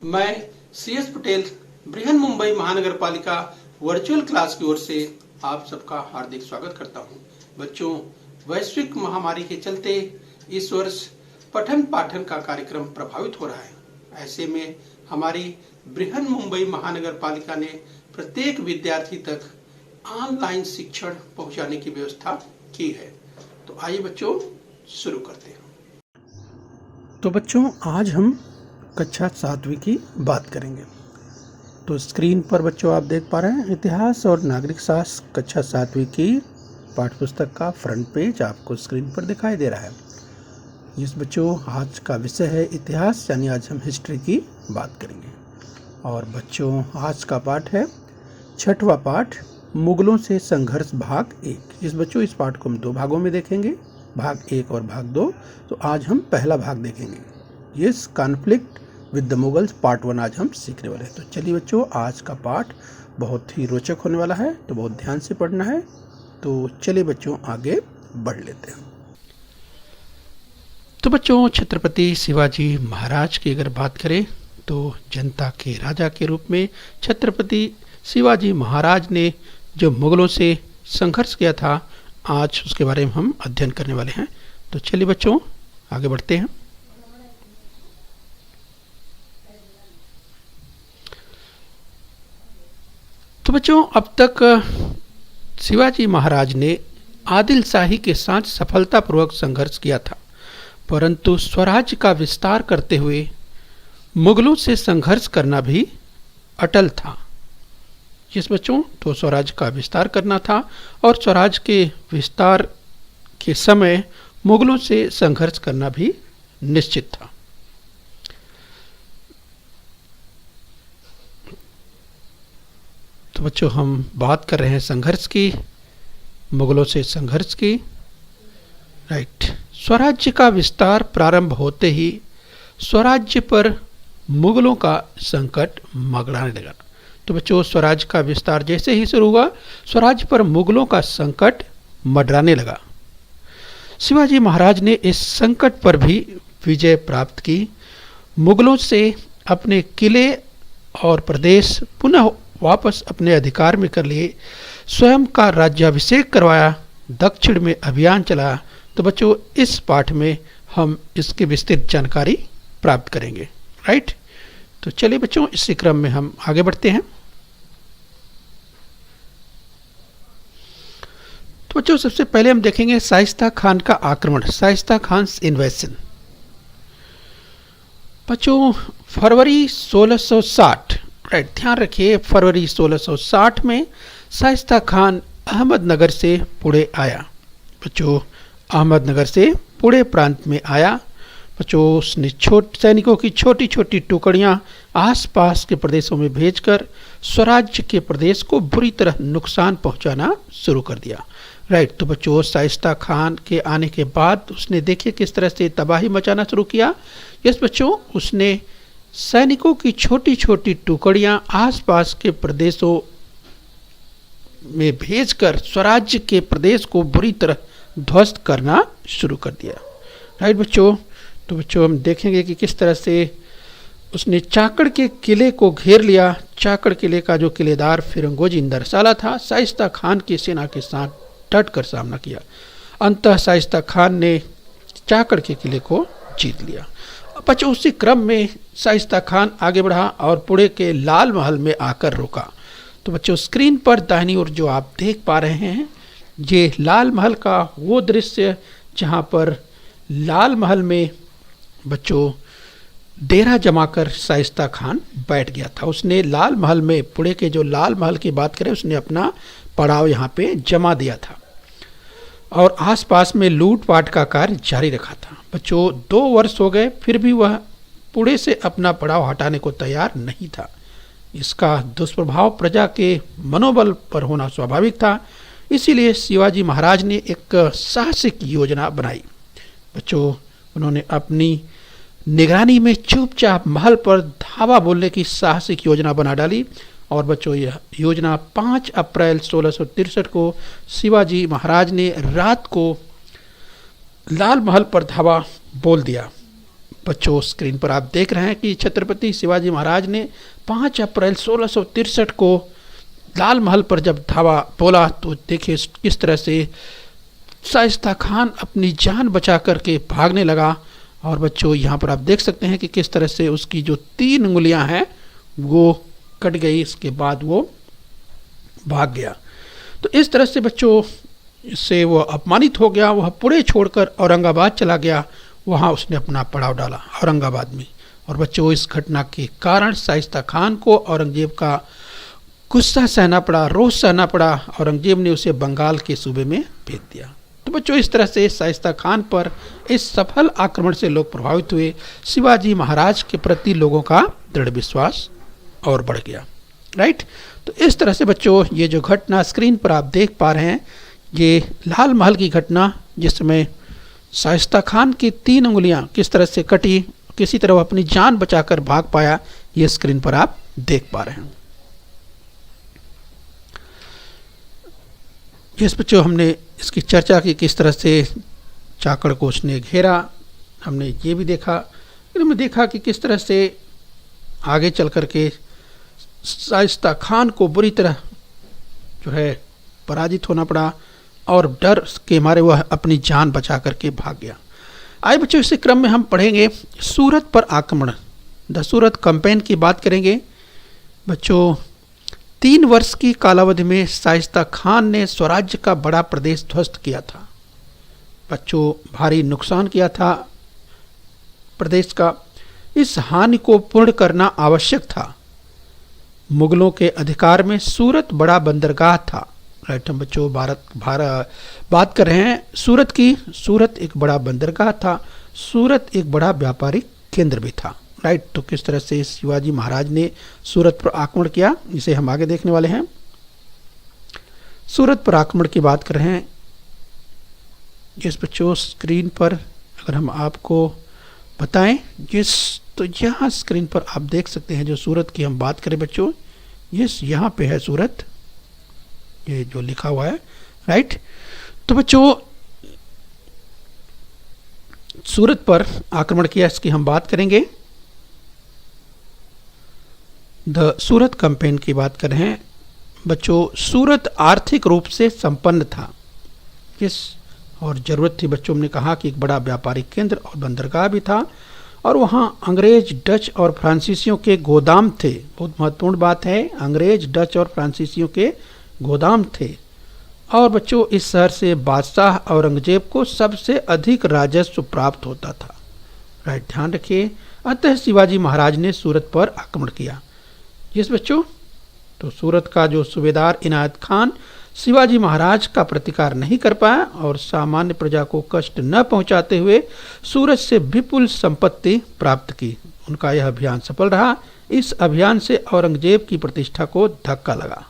मैं CS पटेल बृहन मुंबई महानगर पालिका वर्चुअल क्लास की ओर से आप सबका हार्दिक स्वागत करता हूं। बच्चों, वैश्विक महामारी के चलते इस वर्ष पठन पाठन का कार्यक्रम प्रभावित हो रहा है। ऐसे में हमारी बृहन मुंबई महानगर पालिका ने प्रत्येक विद्यार्थी तक ऑनलाइन शिक्षण पहुंचाने की व्यवस्था की है। तो आइए बच्चों शुरू करते हैं। तो बच्चों, आज हम कक्षा 7वीं की बात करेंगे। तो स्क्रीन पर बच्चों आप देख पा रहे हैं इतिहास और नागरिक शास्त्र कक्षा 7वीं की पाठ्यपुस्तक का फ्रंट पेज आपको स्क्रीन पर दिखाई दे रहा है। इस बच्चों आज का विषय है इतिहास, यानी आज हम हिस्ट्री की बात करेंगे। और बच्चों आज का पाठ है 6वां पाठ, मुगलों से संघर्ष भाग 1। इस पाठ को हम 2 भागों में देखेंगे, भाग 1 और भाग 2। तो आज हम पहला भाग देखेंगे, yes conflict with the Mughals part 1 आज हम सीखने वाले हैं। तो चलिए बच्चों, आज का पाठ बहुत ही रोचक होने वाला है, तो बहुत ध्यान से पढ़ना है। तो चलिए बच्चों आगे बढ़ लेते हैं। तो बच्चों, छत्रपति शिवाजी महाराज की अगर बात करें तो जनता के राजा के रूप में छत्रपति शिवाजी महाराज ने जो मुगलों से संघर्ष किया था, आज उसके बारे में हम अध्ययन करने वाले हैं। तो चलिए बच्चों आगे बढ़ते हैं। तो बच्चों, अब तक शिवाजी महाराज ने आदिल शाही के साथ सफलतापूर्वक संघर्ष किया था, परंतु स्वराज्य का विस्तार करते हुए मुगलों से संघर्ष करना भी अटल था। जिस बच्चों तो स्वराज्य का विस्तार करना था और स्वराज्य के विस्तार के समय मुगलों से संघर्ष करना भी निश्चित था। तो बच्चों हम बात कर रहे हैं संघर्ष की, मुगलों से संघर्ष की। राइट, स्वराज्य का विस्तार प्रारंभ होते ही स्वराज्य पर मुगलों का संकट मंडराने लगा। तो बच्चों, स्वराज्य का विस्तार जैसे ही शुरू हुआ, स्वराज्य पर मुगलों का संकट मंडराने लगा। शिवाजी महाराज ने इस संकट पर भी विजय प्राप्त की, मुगलों से अपने किले और प्रदेश पुनः वापस अपने अधिकार में कर लिए, स्वयं का राज्याभिषेक करवाया, दक्षिण में अभियान चलाया। तो बच्चों इस पाठ में हम इसकी विस्तृत जानकारी प्राप्त करेंगे। राइट, तो चलिए बच्चों इसी क्रम में हम आगे बढ़ते हैं। तो बच्चों सबसे पहले हम देखेंगे शाइस्ता खान का आक्रमण, शाइस्ता खान्स इन्वेजन। बच्चों फरवरी 1660, राइट ध्यान रखिए, फरवरी 1660 में शाइस्ता खान अहमदनगर से पुणे आया। बच्चों अहमदनगर से पुणे प्रांत में आया। बच्चों उसने सैनिकों की छोटी छोटी टुकड़ियां आसपास के प्रदेशों में भेजकर स्वराज्य के प्रदेश को बुरी तरह नुकसान पहुंचाना शुरू कर दिया। राइट, तो बच्चों शाइस्ता खान के आने के बाद उसने देखिए किस तरह से तबाही मचाना शुरू किया। यस बच्चों, उसने सैनिकों की छोटी छोटी टुकड़ियां आसपास के प्रदेशों में भेजकर स्वराज्य के प्रदेश को बुरी तरह ध्वस्त करना शुरू कर दिया। राइट बच्चों, तो बच्चों हम देखेंगे कि किस तरह से उसने चाकड़ के किले को घेर लिया। चाकड़ किले का जो किलेदार फिरंगोजी नरसाला था, शाइस्ता खान की सेना के साथ डट कर सामना किया। अंततः शाइस्ता खान ने चाकड़ के किले को जीत लिया। बच्चों उसी क्रम में शाइस्ता खान आगे बढ़ा और पुणे के लाल महल में आकर रुका। तो बच्चों स्क्रीन पर दाहिनी ओर जो आप देख पा रहे हैं, ये लाल महल का वो दृश्य जहाँ पर लाल महल में बच्चों डेरा जमाकर शाइस्ता खान बैठ गया था। उसने लाल महल में, पुणे के जो लाल महल की बात करें, उसने अपना पड़ाव यहाँ पे जमा दिया था और आसपास में लूटपाट का कार्य जारी रखा था। बच्चों 2 वर्ष हो गए, फिर भी वह पुणे से अपना पड़ाव हटाने को तैयार नहीं था। इसका दुष्प्रभाव प्रजा के मनोबल पर होना स्वाभाविक था। इसीलिए शिवाजी महाराज ने एक साहसिक योजना बनाई। बच्चों उन्होंने अपनी निगरानी में चुपचाप महल पर धावा बोलने की साहसिक योजना बना डाली। और बच्चों यह योजना 5 अप्रैल 1663 को शिवाजी महाराज ने रात को लाल महल पर धावा बोल दिया। बच्चों स्क्रीन पर आप देख रहे हैं कि छत्रपति शिवाजी महाराज ने 5 अप्रैल 1663 को लाल महल पर जब धावा बोला तो देखिए किस तरह से शाइस्ता खान अपनी जान बचा करके भागने लगा। और बच्चों यहाँ पर आप देख सकते हैं कि किस तरह से उसकी जो 3 उंगलियां हैं वो कट गई, इसके बाद वो भाग गया। तो इस तरह से बच्चों इससे वो अपमानित हो गया, वह पुणे छोड़कर औरंगाबाद चला गया, वहाँ उसने अपना पड़ाव डाला औरंगाबाद में। और बच्चों इस घटना के कारण शाइस्ता खान को औरंगजेब का गुस्सा सहना पड़ा, रोष सहना पड़ा। औरंगजेब ने उसे बंगाल के सूबे में भेज दिया। तो बच्चों इस तरह से शाइस्ता खान पर इस सफल आक्रमण से लोग प्रभावित हुए। शिवाजी महाराज के प्रति लोगों का दृढ़ विश्वास और बढ़ गया। राइट। तो इस तरह से बच्चों ये जो घटना स्क्रीन पर आप देख पा रहे हैं, ये लाल महल की घटना जिसमें शाइस्ता खान की 3 उंगलियां किस तरह से कटी, किसी तरह अपनी जान बचाकर भाग पाया, ये स्क्रीन पर आप देख पा रहे हैं। जिस बच्चों हमने इसकी चर्चा की किस तरह से चाकड़ को उसने घेरा, हमने ये भी देखा, फिर हमने देखा कि किस तरह से आगे चल कर के शाइस्ता खान को बुरी तरह जो है पराजित होना पड़ा और डर के मारे वह अपनी जान बचा करके भाग गया। आइए बच्चों इसी क्रम में हम पढ़ेंगे सूरत पर आक्रमण, द सूरत कैंपेन की बात करेंगे। बच्चों 3 वर्ष की कालावधि में शाइस्ता खान ने स्वराज्य का बड़ा प्रदेश ध्वस्त किया था। बच्चों भारी नुकसान किया था प्रदेश का। इस हानि को पूर्ण करना आवश्यक था। मुगलों के अधिकार में सूरत बड़ा बंदरगाह था। राइट, हम बच्चों बात कर रहे हैं सूरत की। सूरत एक बड़ा बंदरगाह था, सूरत एक बड़ा व्यापारिक केंद्र भी था। राइट, तो किस तरह से शिवाजी महाराज ने सूरत पर आक्रमण किया, इसे हम आगे देखने वाले हैं। सूरत पर आक्रमण की बात कर रहे हैं। जिस बच्चों स्क्रीन पर अगर हम आपको बताएं, तो यहाँ स्क्रीन पर आप देख सकते हैं जो सूरत की हम बात करें बच्चों, यहाँ पे है सूरत, ये जो लिखा हुआ है। राइट, तो बच्चों सूरत पर आक्रमण किया, इसकी हम बात करेंगे। द सूरत कैंपेन की बात कर रहे हैं। बच्चों सूरत आर्थिक रूप से संपन्न था, और ज़रूरत थी बच्चों, हमने कहा कि एक बड़ा व्यापारिक केंद्र और बंदरगाह भी था, और वहाँ अंग्रेज, डच और फ्रांसीसियों के गोदाम थे। बहुत महत्वपूर्ण बात है, अंग्रेज, डच और फ्रांसीसियों के गोदाम थे। और बच्चों इस शहर से बादशाह औरंगजेब को सबसे अधिक राजस्व प्राप्त होता था। राइट, ध्यान रखिए। अतः शिवाजी महाराज ने सूरत पर आक्रमण किया। यस बच्चों, तो सूरत का जो सूबेदार इनायत खान शिवाजी महाराज का प्रतिकार नहीं कर पाया और सामान्य प्रजा को कष्ट न पहुंचाते हुए सूरत से विपुल संपत्ति प्राप्त की। उनका यह अभियान सफल रहा। इस अभियान से औरंगजेब की प्रतिष्ठा को धक्का लगा।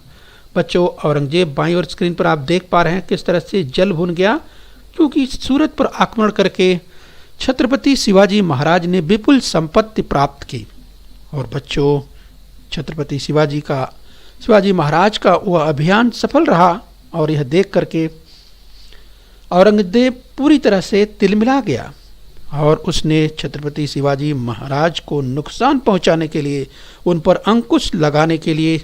बच्चों औरंगजेब बाईं ओर स्क्रीन पर आप देख पा रहे हैं किस तरह से जल भुन गया, क्योंकि सूरत पर आक्रमण करके छत्रपति शिवाजी महाराज ने विपुल संपत्ति प्राप्त की। और बच्चों छत्रपति शिवाजी महाराज का वह अभियान सफल रहा, और यह देख करके औरंगजेब पूरी तरह से तिलमिला गया और उसने छत्रपति शिवाजी महाराज को नुकसान पहुंचाने के लिए, उन पर अंकुश लगाने के लिए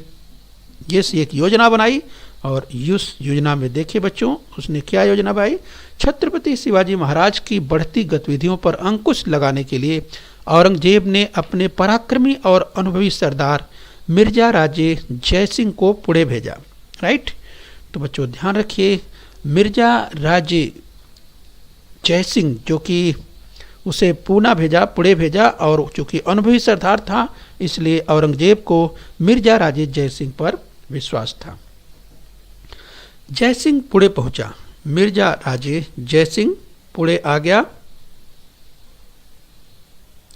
एक योजना बनाई। और उस योजना में देखिए बच्चों उसने क्या योजना बनाई। छत्रपति शिवाजी महाराज की बढ़ती गतिविधियों पर अंकुश लगाने के लिए औरंगजेब ने अपने पराक्रमी और अनुभवी सरदार मिर्जा राजे जयसिंह को पुणे भेजा। राइट, तो बच्चों ध्यान रखिए, मिर्जा राजे जयसिंह जो कि उसे पुणे भेजा, और चूंकि अनुभवी सरदार था इसलिए औरंगजेब को मिर्जा राजे जयसिंह पर विश्वास था। जयसिंह पुणे पहुंचा, मिर्जा राजे जयसिंह पुणे आ गया।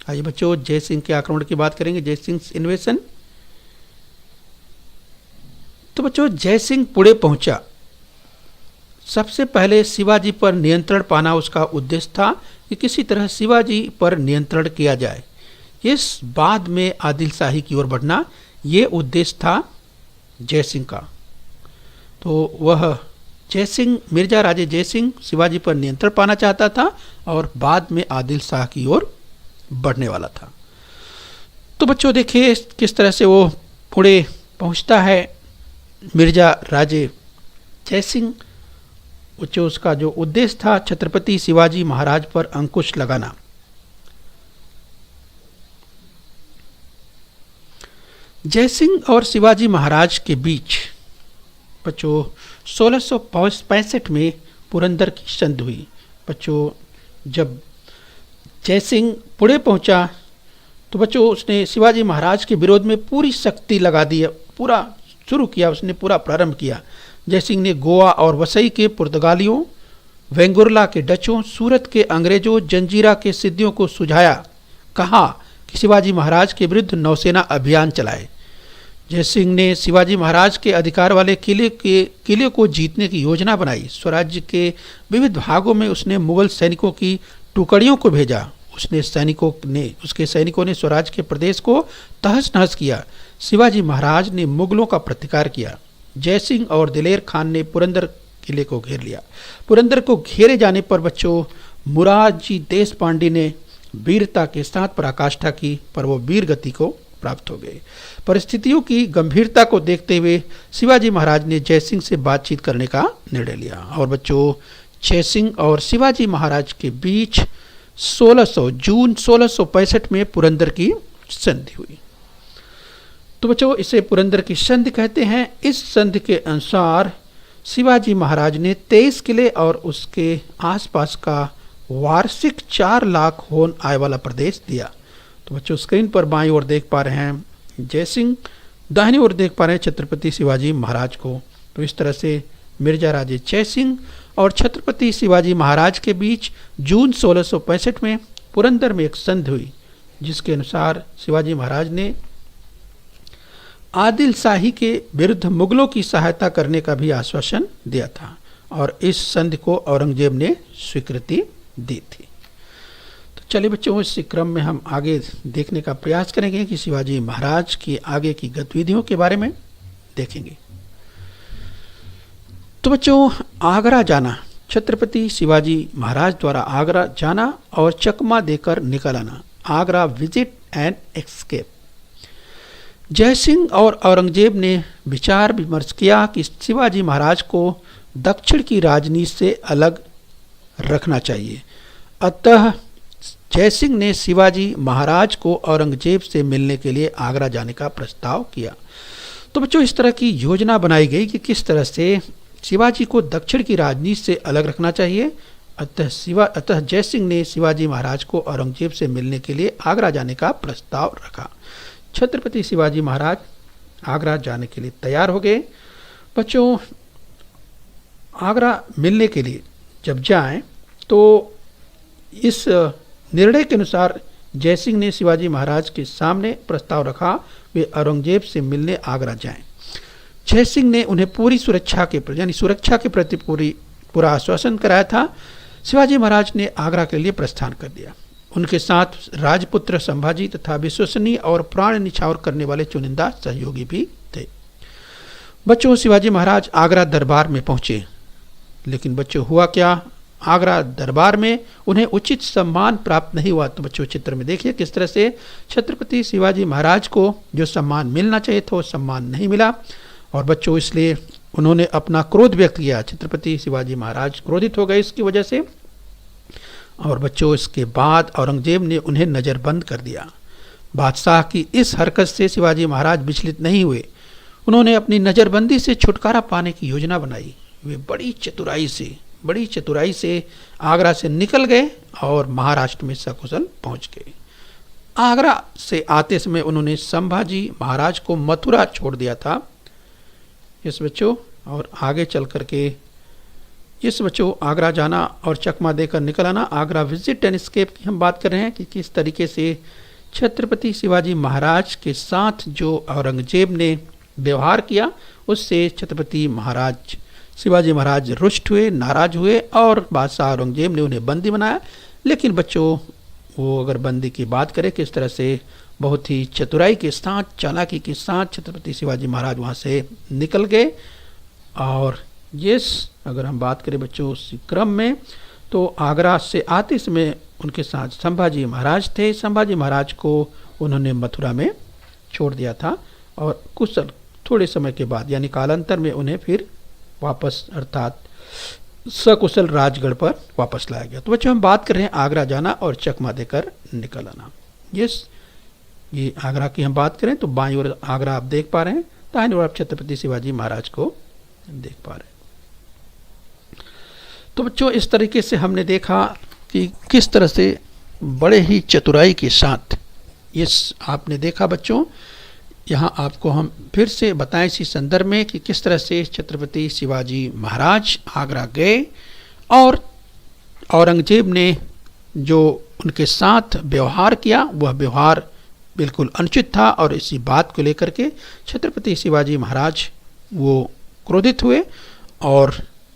आइए बच्चों जयसिंह के आक्रमण की बात करेंगे, जयसिंह इन्वेशन। तो बच्चों जयसिंह पुणे पहुंचा, सबसे पहले शिवाजी पर नियंत्रण पाना उसका उद्देश्य था कि किसी तरह शिवाजी पर नियंत्रण किया जाए। इस बाद में आदिल शाही की ओर बढ़ना, ये उद्देश्य था जयसिंह का। तो वह जयसिंह, मिर्जा राजे जयसिंह शिवाजी पर नियंत्रण पाना चाहता था और बाद में आदिल शाह की ओर बढ़ने वाला था। तो बच्चों देखिए किस तरह से वो पुणे पहुंचता है। मिर्जा राजे जयसिंह, बच्चों उसका जो उद्देश्य था छत्रपति शिवाजी महाराज पर अंकुश लगाना। जयसिंह और शिवाजी महाराज के बीच बच्चों 1665 में पुरंदर की संधि हुई। बच्चों जब जयसिंह पुणे पहुंचा तो बच्चों उसने शिवाजी महाराज के विरोध में पूरी शक्ति लगा दी, पूरा शुरू किया, उसने पूरा प्रारंभ किया। जयसिंह ने गोवा और वसई के पुर्तगालियों, वेंगुर्ला के डचों, सूरत के अंग्रेजों, जंजीरा के सिद्धियों को सुझाया, कहा कि शिवाजी महाराज के विरुद्ध नौसेना अभियान चलाए। जयसिंह ने शिवाजी महाराज के अधिकार वाले किले को जीतने की योजना बनाई। स्वराज्य के विविध भागों में उसने मुगल सैनिकों की टुकड़ियों को भेजा। उसके सैनिकों ने स्वराज के प्रदेश को तहस नहस किया। शिवाजी महाराज ने मुगलों का प्रतिकार किया। जयसिंह और दिलेर खान ने पुरंदर किले को घेर लिया। पुरंदर को घेरे जाने पर बच्चों मुरारजी देशपांडे ने वीरता के साथ पराकाष्ठा की, पर वो वीर गति को प्राप्त हो गए। परिस्थितियों की गंभीरता को देखते हुए शिवाजी महाराज ने जयसिंह से बातचीत करने का निर्णय लिया और बच्चों जयसिंह और शिवाजी महाराज के बीच जून 1665 में पुरंदर की संधि हुई। तो बच्चों इसे पुरंदर की संधि कहते हैं। इस संधि के अनुसार शिवाजी महाराज ने 23 किले और उसके आसपास का वार्षिक 4 लाख होन आय वाला प्रदेश दिया। तो बच्चों स्क्रीन पर बाईं ओर देख पा रहे हैं जयसिंह, दाहिनी ओर देख पा रहे हैं छत्रपति शिवाजी महाराज को। तो इस तरह से मिर्जा राजे जयसिंह और छत्रपति शिवाजी महाराज के बीच जून 1665 में पुरंदर में एक संधि हुई, जिसके अनुसार शिवाजी महाराज ने आदिल शाही के विरुद्ध मुगलों की सहायता करने का भी आश्वासन दिया था और इस संधि को औरंगजेब ने स्वीकृति दी थी। तो चलिए बच्चों इस क्रम में हम आगे देखने का प्रयास करेंगे कि शिवाजी महाराज की आगे की गतिविधियों के बारे में देखेंगे। तो बच्चों आगरा जाना, छत्रपति शिवाजी महाराज द्वारा आगरा जाना और चकमा देकर निकल आना, Agra visit and escape. Jaisingh और औरंगजेब ने विचार विमर्श किया कि शिवाजी महाराज को दक्षिण की राजनीति से अलग रखना चाहिए। अतः जयसिंह ने शिवाजी महाराज को औरंगजेब से मिलने के लिए आगरा जाने का प्रस्ताव किया। तो बच्चों इस तरह की योजना बनाई गई कि किस तरह से शिवाजी को दक्षिण की राजनीति से अलग रखना चाहिए। अतः जयसिंह ने शिवाजी महाराज को औरंगजेब से मिलने के लिए आगरा जाने का प्रस्ताव रखा। छत्रपति शिवाजी महाराज आगरा जाने के लिए तैयार हो गए। बच्चों आगरा मिलने के लिए जब जाएं तो इस निर्णय के अनुसार जयसिंह ने शिवाजी महाराज के सामने प्रस्ताव रखा वे औरंगजेब से मिलने आगरा जाएं। जयसिंह ने उन्हें पूरी सुरक्षा के प्रति पूरा आश्वासन कराया था। शिवाजी महाराज ने आगरा के लिए प्रस्थान कर दिया। उनके साथ राजपुत्र संभाजी तथा विश्वसनीय और प्राण निछावर करने वाले चुनिंदा सहयोगी भी थे। बच्चों शिवाजी महाराज आगरा दरबार में पहुंचे, लेकिन बच्चों हुआ क्या, आगरा दरबार में उन्हें उचित सम्मान प्राप्त नहीं हुआ। तो बच्चों चित्र में देखिए किस तरह से छत्रपति शिवाजी महाराज को जो सम्मान मिलना चाहिए था वो सम्मान नहीं मिला और बच्चों इसलिए उन्होंने अपना क्रोध व्यक्त किया। छत्रपति शिवाजी महाराज क्रोधित हो गए इसकी वजह से और बच्चों इसके बाद औरंगजेब ने उन्हें नज़रबंद कर दिया। बादशाह की इस हरकत से शिवाजी महाराज विचलित नहीं हुए। उन्होंने अपनी नज़रबंदी से छुटकारा पाने की योजना बनाई। वे बड़ी चतुराई से आगरा से निकल गए और महाराष्ट्र में सकुशल पहुंच गए। आगरा से आते समय उन्होंने संभाजी महाराज को मथुरा छोड़ दिया था। इस बच्चों और आगे चल करके इस बच्चों आगरा जाना और चकमा देकर निकल आना, आगरा विजिट एंड एस्केप की हम बात कर रहे हैं कि किस तरीके से छत्रपति शिवाजी महाराज के साथ जो औरंगजेब ने व्यवहार किया उससे छत्रपति शिवाजी महाराज रुष्ट हुए, नाराज हुए और बादशाह औरंगजेब ने उन्हें बंदी बनाया। लेकिन बच्चों वो अगर बंदी की बात करें किस तरह से बहुत ही चतुराई के साथ, चालाकी के साथ छत्रपति शिवाजी महाराज वहाँ से निकल गए। और अगर हम बात करें बच्चों उस क्रम में तो आगरा से आते समय उनके साथ संभाजी महाराज थे। संभाजी महाराज को उन्होंने मथुरा में छोड़ दिया था और कुशल थोड़े समय के बाद यानी कालांतर में उन्हें फिर वापस अर्थात सकुशल राजगढ़ पर वापस लाया गया। तो बच्चों हम बात कर रहे हैं आगरा जाना और चकमा देकर निकल आना। ये आगरा की हम बात करें तो बाईं ओर आगरा आप देख पा रहे हैं, दाहिनी ओर आप छत्रपति शिवाजी महाराज को देख पा रहे हैं। तो बच्चों इस तरीके से हमने देखा कि किस तरह से बड़े ही चतुराई के साथ आपने देखा बच्चों, यहाँ आपको हम फिर से बताएं इसी संदर्भ में कि किस तरह से छत्रपति शिवाजी महाराज आगरा गए और औरंगजेब ने जो उनके साथ व्यवहार किया वह व्यवहार बिल्कुल अनुचित था और इसी बात को लेकर के छत्रपति शिवाजी महाराज वो क्रोधित हुए और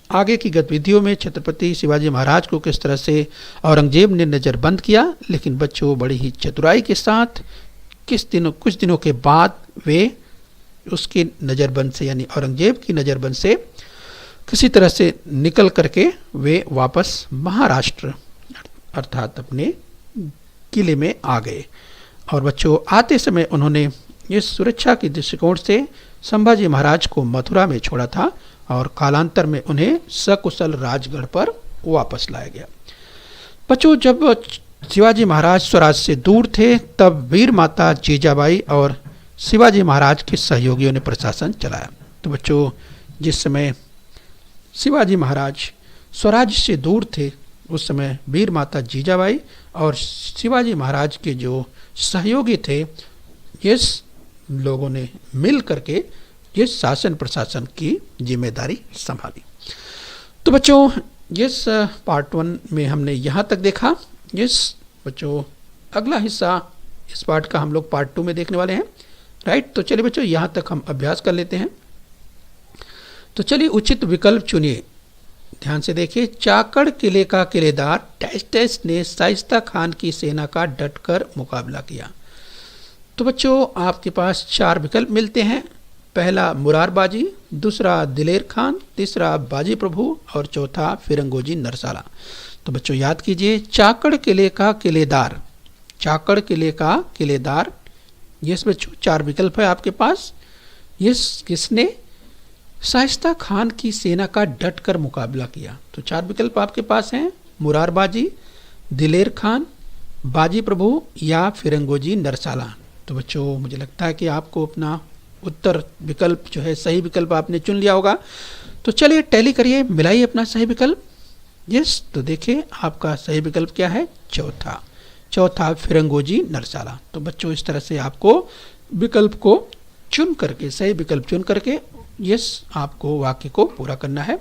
आगे की गतिविधियों में छत्रपति शिवाजी महाराज को किस तरह से औरंगजेब ने नज़रबंद किया, लेकिन बच्चों बड़ी ही चतुराई के साथ कुछ दिनों के बाद वे उसकी नज़रबंद से यानी औरंगजेब की नज़रबंद से किसी तरह से निकल करके वे वापस महाराष्ट्र अर्थात अपने किले में आ गए। और बच्चों आते समय उन्होंने इस सुरक्षा के दृष्टिकोण से संभाजी महाराज को मथुरा में छोड़ा था और कालांतर में उन्हें सकुशल राजगढ़ पर वापस लाया गया। बच्चों जब शिवाजी महाराज स्वराज से दूर थे तब वीर माता जीजाबाई और शिवाजी महाराज के सहयोगियों ने प्रशासन चलाया। तो बच्चों जिस समय शिवाजी महाराज स्वराज से दूर थे उस समय वीर माता जीजाबाई और शिवाजी महाराज के जो सहयोगी थे इस लोगों ने मिल करके ये शासन प्रशासन की जिम्मेदारी संभाली। तो बच्चों इस पार्ट 1 में हमने यहाँ तक देखा। बच्चों अगला हिस्सा इस पार्ट का हम लोग पार्ट 2 में देखने वाले हैं, राइट। तो चलिए बच्चों यहाँ तक हम अभ्यास कर लेते हैं। तो चलिए उचित विकल्प चुनिए, ध्यान से देखिए। चाकड़ किले का किलेदार टैस्टेस ने शाइस्ता खान की सेना का डटकर मुकाबला किया। तो बच्चों आपके पास 4 विकल्प मिलते हैं। पहला मुरारबाजी, दूसरा दिलेर खान, तीसरा बाजी प्रभु और चौथा फिरंगोजी नरसाला। तो बच्चों याद कीजिए चाकड़ किले का किलेदार, चाकड़ किले का किलेदार, यस बच्चों 4 विकल्प है आपके पास। यस किसने शाइस्ता खान की सेना का डट कर मुकाबला किया। तो 4 विकल्प आपके पास हैं, मुरारबाजी, दिलेर खान, बाजी प्रभु या फिरंगोजी नरसाला। तो बच्चों मुझे लगता है कि आपको अपना उत्तर विकल्प जो है सही विकल्प आपने चुन लिया होगा। तो चलिए टैली करिए, मिलाइए अपना सही विकल्प। यस तो देखिए आपका सही विकल्प क्या है, चौथा फिरंगोजी नरसाला। तो बच्चों इस तरह से आपको विकल्प को चुन करके सही विकल्प चुन करके यस आपको वाक्य को पूरा करना है।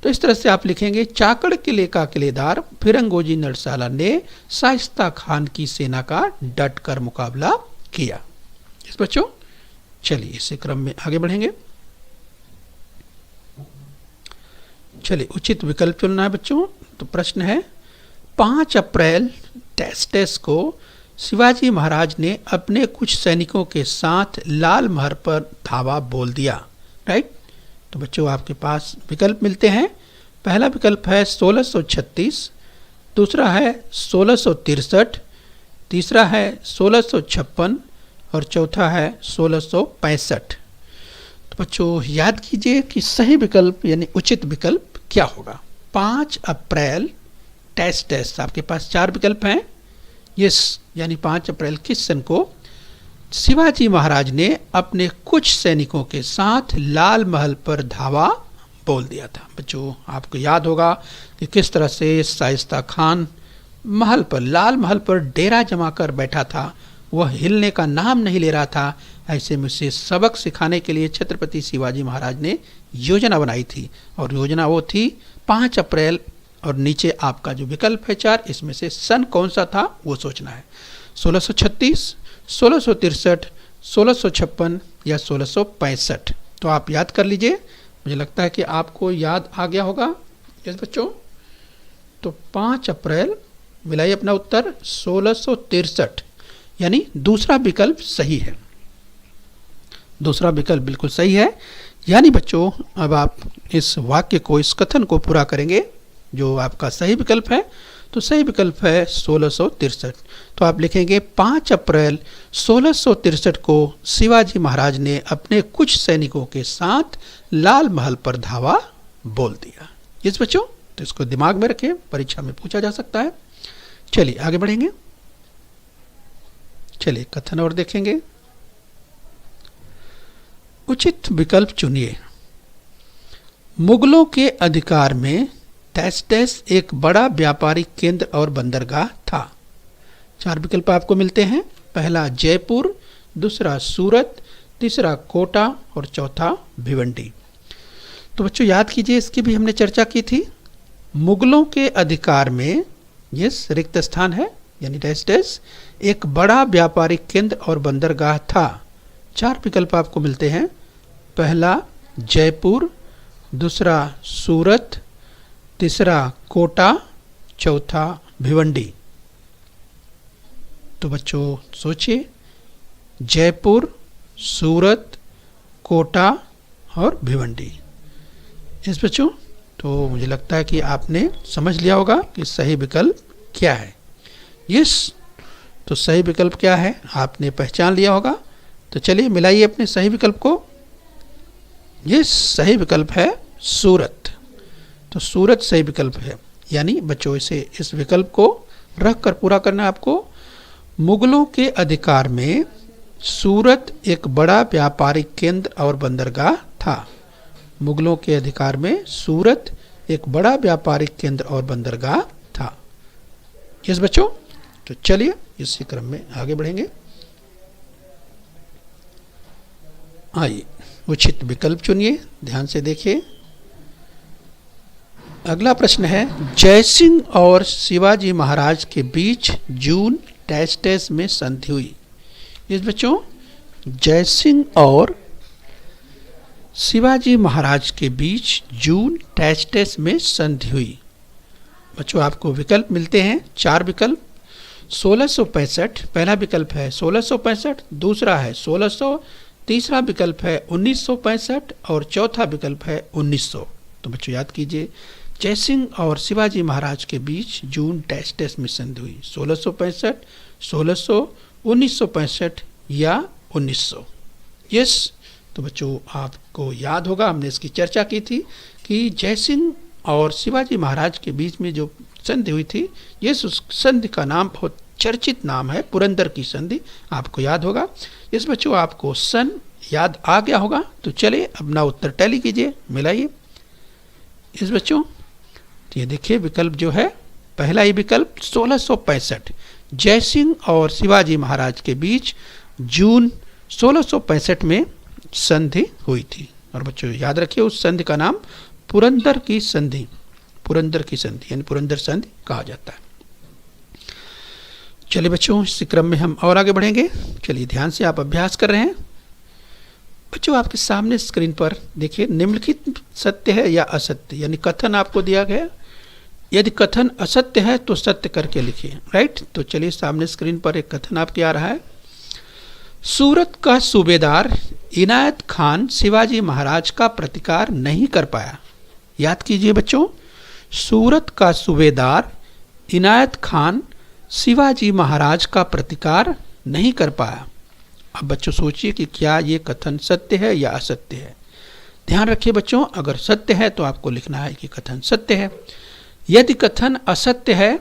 तो इस तरह से आप लिखेंगे चाकड़ किले का किलेदार फिरंगोजी नरसाला ने शाइस्ता खान की सेना का डट कर मुकाबला किया। इस बच्चों चलिए इसी क्रम में आगे बढ़ेंगे। चलिए उचित विकल्प चुनना है बच्चों। तो प्रश्न है 5 अप्रैल टेस्टेस को शिवाजी महाराज ने अपने कुछ सैनिकों के साथ लाल महल पर धावा बोल दिया, राइट। तो बच्चों आपके पास विकल्प मिलते हैं। पहला विकल्प है 1636, दूसरा है 1663, तीसरा है 1656 और चौथा है 1665। तो बच्चों याद कीजिए कि सही विकल्प यानी उचित विकल्प क्या होगा। 5 अप्रैल टेस्ट आपके पास 4 विकल्प हैं। यस यानी 5 अप्रैल किस सन को शिवाजी महाराज ने अपने कुछ सैनिकों के साथ लाल महल पर धावा बोल दिया था। बच्चों आपको याद होगा कि किस तरह से शाइस्ता खान महल पर लाल महल पर डेरा जमा कर बैठा था, वह हिलने का नाम नहीं ले रहा था। ऐसे में उसे सबक सिखाने के लिए छत्रपति शिवाजी महाराज ने योजना बनाई थी और योजना वो थी 5 अप्रैल और नीचे आपका जो विकल्प है 4 इसमें से सन कौन सा था वो सोचना है। 1636, 1663, 1656 या 1665। तो आप याद कर लीजिए, मुझे लगता है कि आपको याद आ गया होगा। यस बच्चों तो 5 अप्रैल मिलाइए अपना उत्तर 1663 यानी दूसरा विकल्प सही है। दूसरा विकल्प बिल्कुल सही है। यानी बच्चों अब आप इस वाक्य को इस कथन को पूरा करेंगे जो आपका सही विकल्प है। तो सही विकल्प है 1663। तो आप लिखेंगे 5 अप्रैल 1663 को शिवाजी महाराज ने अपने कुछ सैनिकों के साथ लाल महल पर धावा बोल दिया। इस बच्चों, तो इसको दिमाग में रखें, परीक्षा में पूछा जा सकता है। चलिए आगे बढ़ेंगे। चलिए कथन और देखेंगे। उचित विकल्प चुनिए। मुगलों के अधिकार में टैस एक बड़ा व्यापारिक केंद्र और बंदरगाह था। 4 विकल्प आपको मिलते हैं। पहला जयपुर, दूसरा सूरत, तीसरा कोटा और चौथा भिवंडी। तो बच्चों याद कीजिए, इसकी भी हमने चर्चा की थी। मुगलों के अधिकार में ये रिक्त स्थान है, यानी टैस एक बड़ा व्यापारिक केंद्र और बंदरगाह था। 4 विकल्प आपको मिलते हैं। पहला जयपुर, दूसरा सूरत, तीसरा कोटा, चौथा भिवंडी। तो बच्चों सोचिए, जयपुर, सूरत, कोटा और भिवंडी। इस बच्चों, तो मुझे लगता है कि आपने समझ लिया होगा कि सही विकल्प क्या है। यस, तो सही विकल्प क्या है आपने पहचान लिया होगा। तो चलिए मिलाइए अपने सही विकल्प को। ये सही विकल्प है सूरत। तो सूरत सही विकल्प है, यानी बच्चों इस विकल्प को रख कर पूरा करना है आपको। मुगलों के अधिकार में सूरत एक बड़ा व्यापारिक केंद्र और बंदरगाह था। मुगलों के अधिकार में सूरत एक बड़ा व्यापारिक केंद्र और बंदरगाह था। यस बच्चों, तो चलिए इसी क्रम में आगे बढ़ेंगे। आइए उचित विकल्प चुनिए, ध्यान से देखिए। अगला प्रश्न है, जयसिंह और शिवाजी महाराज के बीच जून टैस में संधि हुई। इस बच्चों, जयसिंह और शिवाजी महाराज के बीच जून टैस में संधि हुई। बच्चों आपको विकल्प मिलते हैं 4 विकल्प। 1665 पहला विकल्प है, 1665 दूसरा है 1600, तीसरा विकल्प है 1965 और चौथा विकल्प है 1900। तो बच्चों याद कीजिए, जयसिंह और शिवाजी महाराज के बीच जून टैस में संधि हुई। 1665, 1600, 1965 या 1900। यस, तो बच्चों आपको याद होगा, हमने इसकी चर्चा की थी कि जयसिंह और शिवाजी महाराज के बीच में जो संधि हुई थी, ये उस संधि का नाम बहुत चर्चित नाम है, पुरंदर की संधि। आपको याद होगा। इस बच्चों आपको सन याद आ गया होगा। तो चलिए अपना उत्तर टैली कीजिए, मिलाइए। इस बच्चों, तो ये देखिए विकल्प जो है, पहला ही विकल्प 1665, जयसिंह और शिवाजी महाराज के बीच जून 1665 में संधि हुई थी। और बच्चों याद रखिए, उस संधि का नाम पुरंदर की संधि, पुरंदर की संधि यानी पुरंदर संधि कहा जाता है। चलिए बच्चों, इस क्रम में हम और आगे बढ़ेंगे। चलिए ध्यान से आप अभ्यास कर रहे हैं। बच्चों आपके सामने स्क्रीन पर देखिए, निम्नलिखित सत्य है या असत्य, यानी कथन आपको दिया गया। यदि कथन असत्य है तो सत्य करके लिखिए। राइट, तो चलिए सामने स्क्रीन पर एक कथन आपके आ रहा है। सूरत का सूबेदार इनायत खान शिवाजी महाराज का प्रतिकार नहीं कर पाया। याद कीजिए बच्चों, सूरत का सूबेदार इनायत खान शिवाजी महाराज का प्रतिकार नहीं कर पाया। अब बच्चों सोचिए कि क्या ये कथन सत्य है या असत्य है। ध्यान रखिए बच्चों, अगर सत्य है तो आपको लिखना है कि कथन सत्य है। यदि कथन असत्य है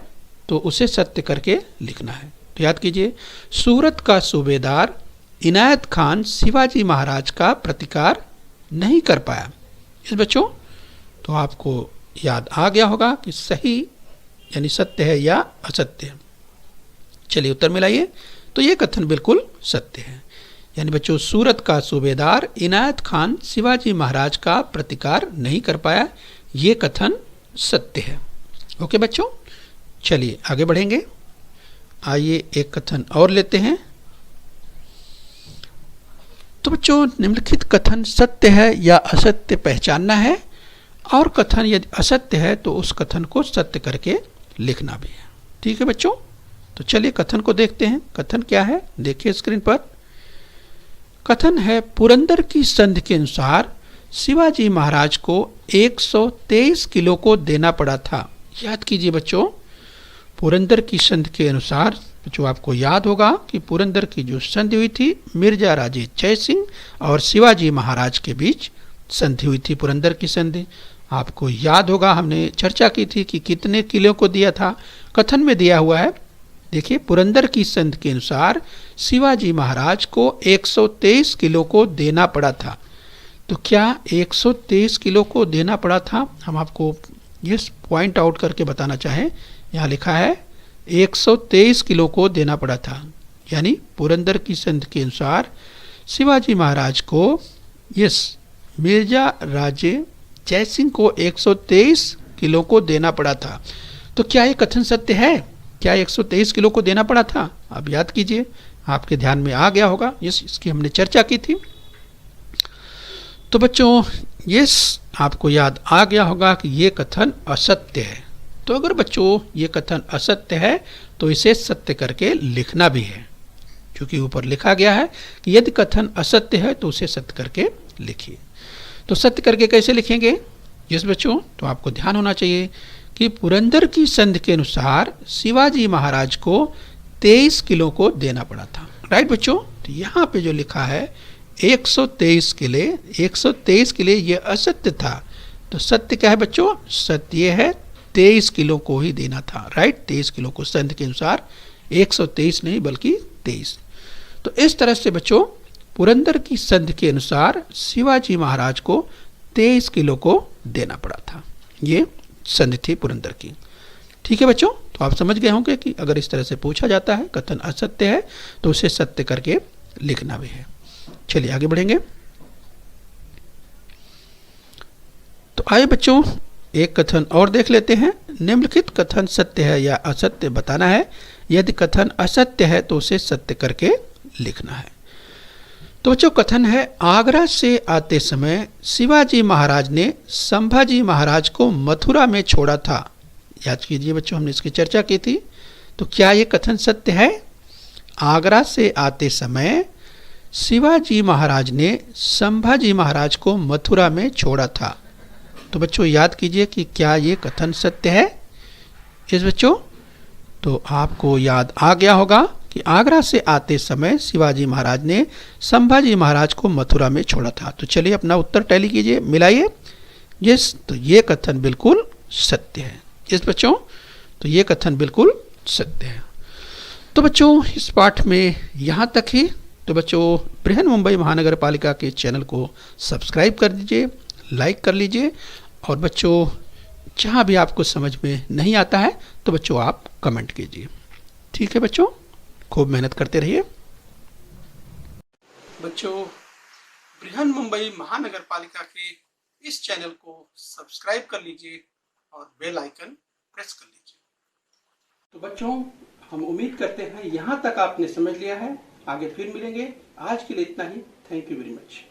तो उसे सत्य करके लिखना है। तो याद कीजिए, सूरत का सूबेदार इनायत खान शिवाजी महाराज का प्रतिकार नहीं कर पाया। इस बच्चों, तो आपको याद आ गया होगा कि सही यानी सत्य है या असत्य है। चलिए उत्तर मिलाइए। तो ये कथन बिल्कुल सत्य है, यानी बच्चों सूरत का सूबेदार इनायत खान शिवाजी महाराज का प्रतिकार नहीं कर पाया, ये कथन सत्य है। ओके बच्चों, चलिए आगे बढ़ेंगे। आइए एक कथन और लेते हैं। तो बच्चों निम्नलिखित कथन सत्य है या असत्य पहचानना है, और कथन यदि असत्य है तो उस कथन को सत्य करके लिखना भी है। ठीक है बच्चों, तो चलिए कथन को देखते हैं। कथन क्या है देखिए स्क्रीन पर। कथन है, पुरंदर की संधि के अनुसार शिवाजी महाराज को 123 किलो को देना पड़ा था। याद कीजिए बच्चों, पुरंदर की संधि के अनुसार जो आपको याद होगा कि पुरंदर की जो संधि हुई थी मिर्जा राजे जय सिंह और शिवाजी महाराज के बीच संधि हुई थी, पुरंदर की संधि। आपको याद होगा हमने चर्चा की थी कि कितने किलों को दिया था, कथन में दिया हुआ है। देखिए पुरंदर की संधि के अनुसार शिवाजी महाराज को 123 किलो को देना पड़ा था। तो क्या 123 किलो को देना पड़ा था? हम आपको ये पॉइंट आउट करके बताना चाहें, यहाँ लिखा है 123 किलो को देना पड़ा था, यानी पुरंदर की संधि के अनुसार शिवाजी महाराज को यस मिर्जा राजे जय सिंह को 123 किलो को देना पड़ा था। तो क्या ये कथन सत्य है? क्या 123 किलो को देना पड़ा था? आप याद कीजिए, आपके ध्यान में आ गया होगा, यस इसकी हमने चर्चा की थी। तो बच्चों यस आपको याद आ गया होगा कि ये कथन असत्य है। तो अगर बच्चों ये कथन असत्य है तो इसे सत्य करके लिखना भी है, क्योंकि ऊपर लिखा गया है कि यदि कथन असत्य है तो उसे सत्य करके लिखिए। तो सत्य करके कैसे लिखेंगे? यस बच्चों, तो आपको ध्यान होना चाहिए कि पुरंदर की संधि के अनुसार शिवाजी महाराज को 23 किलो को देना पड़ा था। राइट बच्चों, तो यहाँ पे जो लिखा है 123 किले ये असत्य था। तो सत्य क्या है बच्चों? सत्य ये है 23 किलो को ही देना था। राइट, 23 किलो को संधि के अनुसार, 123 नहीं बल्कि 23। तो इस तरह से बच्चों पुरंदर की संधि के अनुसार शिवाजी महाराज को 23 किलो को देना पड़ा था। ये संधि थी पुरंदर की। ठीक है बच्चों, तो आप समझ गए होंगे कि अगर इस तरह से पूछा जाता है कथन असत्य है तो उसे सत्य करके लिखना भी है। चलिए आगे बढ़ेंगे। तो आइए बच्चों एक कथन और देख लेते हैं। निम्नलिखित कथन सत्य है या असत्य बताना है। यदि कथन असत्य है तो उसे सत्य करके लिखना है। तो बच्चों कथन है, आगरा से आते समय शिवाजी महाराज ने संभाजी महाराज को मथुरा में छोड़ा था। याद कीजिए बच्चों, हमने इसकी चर्चा की थी। तो क्या ये कथन सत्य है? आगरा से आते समय शिवाजी महाराज ने संभाजी महाराज को मथुरा में छोड़ा था। तो बच्चों याद कीजिए कि क्या ये कथन सत्य है? इस बच्चों तो आपको याद आ गया होगा कि आगरा से आते समय शिवाजी महाराज ने संभाजी महाराज को मथुरा में छोड़ा था। तो चलिए अपना उत्तर टैली कीजिए, मिलाइए। यस, तो ये कथन बिल्कुल सत्य है। यस बच्चों, तो ये कथन बिल्कुल सत्य है। तो बच्चों इस पाठ में यहाँ तक ही। तो बच्चों बृहन मुंबई महानगर पालिका के चैनल को सब्सक्राइब कर दीजिए, लाइक कर लीजिए, और बच्चों जहाँ भी आपको समझ में नहीं आता है तो बच्चों आप कमेंट कीजिए। ठीक है बच्चों, खूब मेहनत करते रहिए। बच्चों बृहन मुंबई महानगर पालिका के इस चैनल को सब्सक्राइब कर लीजिए और बेल आइकन प्रेस कर लीजिए। तो बच्चों हम उम्मीद करते हैं यहाँ तक आपने समझ लिया है। आगे फिर मिलेंगे। आज के लिए इतना ही। Thank you very much.